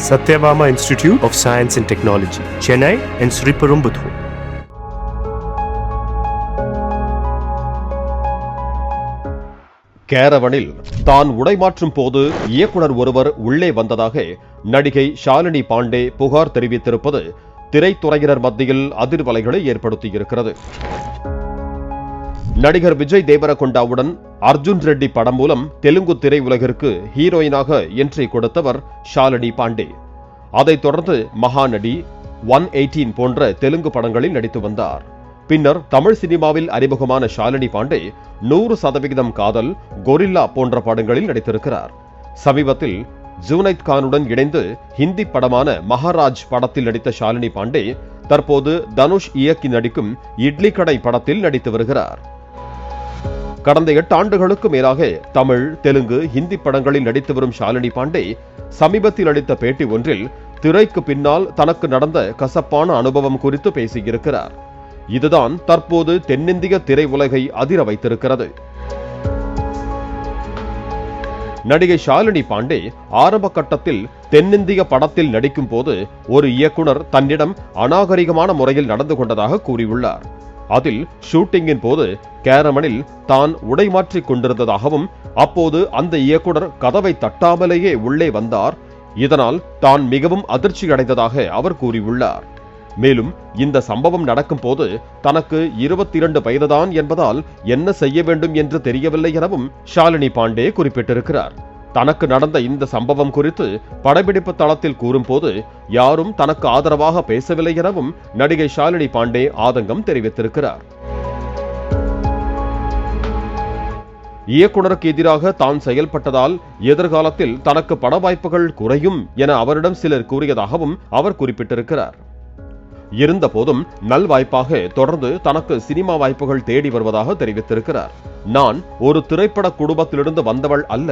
Satyabama Institute of Science and Technology, Chennai and Sriperumbudur. கேரவனில் தான் உடைமாற்றும் போது இயக்குனர் ஒருவர் உள்ளே வந்ததாக நடிகை ஷாலினி பாண்டே புகார் தெரிவித்திருப்பது திரைத்துறையினர் மத்தியில் அதிர்வலைகளை ஏற்படுத்தியிருக்கிறது. நடிகர் விஜய் தேவரகொண்டாவுடன் அர்ஜுன் ரெட்டி படம் மூலம் தெலுங்கு திரையுலகிற்கு ஹீரோயினாக என்ட்ரி கொடுத்தவர் ஷாலினி பாண்டே. அதைத் தொடர்ந்து மகாநடி, 118 போன்ற தெலுங்கு படங்களில் நடித்து வந்தார். பின்னர் தமிழ் சினிமாவில் அறிமுகமான ஷாலினி பாண்டே 100% காதல், கொரில்லா போன்ற படங்களில் நடித்திருக்கிறார். சமீபத்தில் ஜூனைத் கானுடன் இணைந்து ஹிந்தி படமான மகாராஜ் படத்தில் நடித்த ஷாலினி பாண்டே தற்போது தனுஷ் இயக்கி நடிக்கும் இட்லி கடை படத்தில் நடித்து வருகிறார். கடந்த 8 ஆண்டுகளுக்கு மேலாக தமிழ், தெலுங்கு, ஹிந்தி படங்களில் நடித்து வரும் ஷாலினி பாண்டே சமீபத்தில் அளித்த பேட்டி ஒன்றில் திரைக்கு பின்னால் தனக்கு நடந்த கசப்பான அனுபவம் குறித்து பேசியிருக்கிறார். இதுதான் தற்போது தென்னிந்திய திரையுலகை அதிர வைத்திருக்கிறது. நடிகை ஷாலினி பாண்டே ஆரம்ப கட்டத்தில் தென்னிந்திய படத்தில் நடிக்கும் போது ஒரு இயக்குனர் தன்னிடம் அநாகரிகமான முறையில் நடந்து கொண்டதாக கூறியுள்ளார். அதில் ஷூட்டிங்கின் போது கேரமனில் தான் உடைமாற்றிக் கொண்டிருந்ததாகவும், அப்போது அந்த இயக்குனர் கதவை தட்டாமலேயே உள்ளே வந்தார். இதனால் தான் மிகவும் அதிர்ச்சி அடைந்ததாக அவர் கூறியுள்ளார். மேலும் இந்த சம்பவம் நடக்கும் போது தனக்கு 22 வயதுதான் என்பதால் என்ன செய்ய வேண்டும் என்று தெரியவில்லை எனவும் ஷாலினி பாண்டே குறிப்பிட்டிருக்கிறார். தனக்கு நடந்த இந்த சம்பவம் குறித்து படப்பிடிப்பு தளத்தில் கூறும்போது யாரும் தனக்கு ஆதரவாக பேசவில்லை எனவும் நடிகை ஷாலினி பாண்டே ஆதங்கம் தெரிவித்திருக்கிறார். இயக்குனருக்கு எதிராக தான் செயல்பட்டதால் எதிர்காலத்தில் தனக்கு பட வாய்ப்புகள் குறையும் என அவரிடம் சிலர் கூறியதாகவும் அவர் குறிப்பிட்டிருக்கிறார். இருந்த போதும் நல்வாய்ப்பாக தொடர்ந்து தனக்கு சினிமா வாய்ப்புகள் தேடி வருவதாக தெரிவித்திருக்கிறார். நான் ஒரு திரைப்பட குடும்பத்திலிருந்து வந்தவள் அல்ல,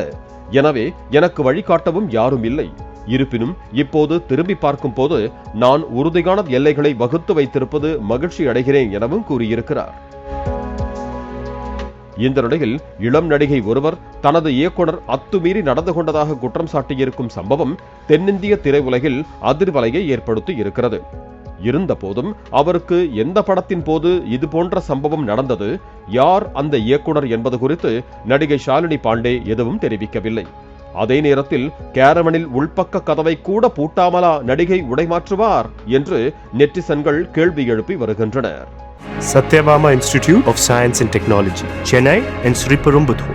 எனவே எனக்கு வழிகாட்டவும் யாரும் இல்லை. இருப்பினும் இப்போது திரும்பி பார்க்கும் போது நான் உறுதியான எல்லைகளை வகுத்து வைத்திருப்பது மகிழ்ச்சி அடைகிறேன் எனவும் கூறியிருக்கிறார். இந்த நிலையில் இளம் நடிகை ஒருவர் தனது இயக்குனர் அத்துமீறி நடந்து கொண்டதாக குற்றம் சாட்டியிருக்கும் சம்பவம் தென்னிந்திய திரையுலகில் அதிர்வலையை ஏற்படுத்தி இருக்கிறது. இருந்த போதும் அவருக்கு எந்த படத்தின் போது இது போன்ற சம்பவம் நடந்தது, யார் அந்த இயக்குனர் என்பது குறித்து நடிகை ஷாலினி பாண்டே எதுவும் தெரிவிக்கவில்லை. அதே நேரத்தில் கேரவனில் உள்பக்க கதவை கூட பூட்டாமலா நடிகை உடைமாற்றுவார் என்று நெட்டிசன்கள் கேள்வி எழுப்பி வருகின்றனர். Satyabama Institute of Science and Technology, Chennai and Sriperumbudur.